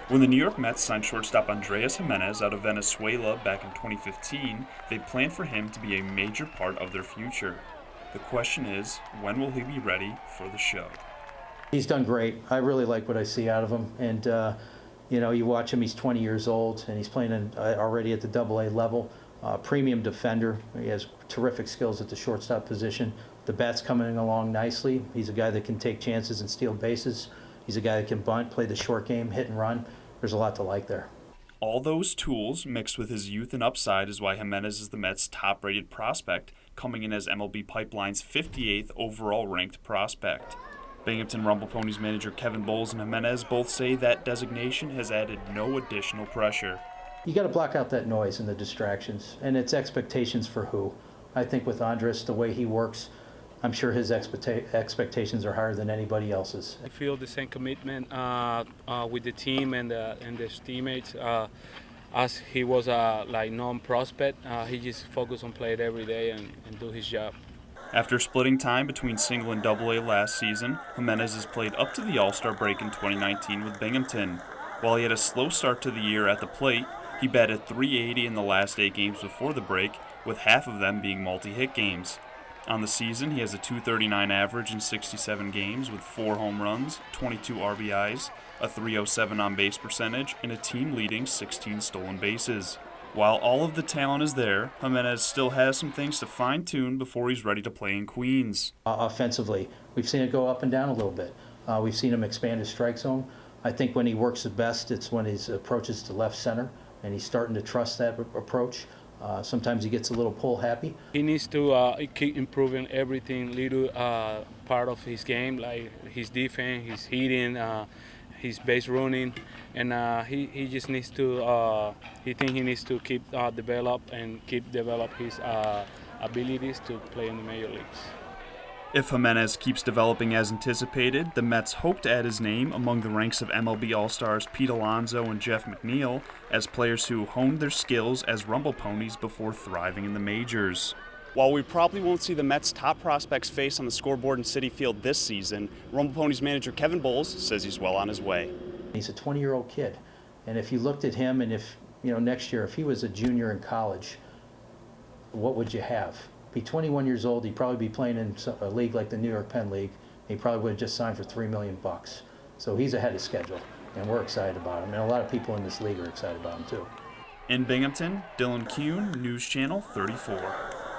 When the New York Mets signed shortstop Andres Gimenez out of Venezuela back in 2015, they planned for him to be a major part of their future. The question is, when will he be ready for the show? He's done great. I really like what I see out of him. And, you watch him, he's 20 years old, and he's playing already at the AA level. Premium defender. He has terrific skills at the shortstop position. The bat's coming along nicely. He's a guy that can take chances and steal bases. He's a guy that can bunt, play the short game, hit and run. There's a lot to like there. All those tools, mixed with his youth and upside, is why Gimenez is the Mets' top-rated prospect, coming in as MLB Pipeline's 58th overall ranked prospect. Binghamton Rumble Ponies manager Kevin Bowles and Gimenez both say that designation has added no additional pressure. You got to block out that noise and the distractions, and it's expectations for who. I think with Andres, the way he works, I'm sure his expectations are higher than anybody else's. I feel the same commitment with the team and his teammates. As he was a non-prospect, he just focused on playing every day and do his job. After splitting time between single and AA last season, Gimenez has played up to the All-Star break in 2019 with Binghamton. While he had a slow start to the year at the plate, he batted .380 in the last 8 games before the break, with half of them being multi-hit games. On the season, he has a .239 average in 67 games with 4 home runs, 22 RBIs, a .307 on-base percentage, and a team-leading 16 stolen bases. While all of the talent is there, Gimenez still has some things to fine-tune before he's ready to play in Queens. Offensively, we've seen it go up and down a little bit. We've seen him expand his strike zone. I think when he works the best, it's when he approaches to left center, and he's starting to trust that approach. Sometimes he gets a little pull happy. He needs to keep improving everything, little part of his game, like his defense, his hitting, his base running, and he just needs to. He needs to keep develop his abilities to play in the major leagues. If Gimenez keeps developing as anticipated, the Mets hope to add his name among the ranks of MLB All-Stars Pete Alonso and Jeff McNeil as players who honed their skills as Rumble Ponies before thriving in the majors. While we probably won't see the Mets' top prospects face on the scoreboard in Citi Field this season, Rumble Ponies manager Kevin Bowles says he's well on his way. He's a 20-year-old kid, and if you looked at him, and if next year, if he was a junior in college, what would you have? Be 21 years old, he'd probably be playing in a league like the New York Penn League. He probably would have just signed for $3 million. So he's ahead of schedule, and we're excited about him. And a lot of people in this league are excited about him too. In Binghamton, Dylan Kuhn, News Channel 34.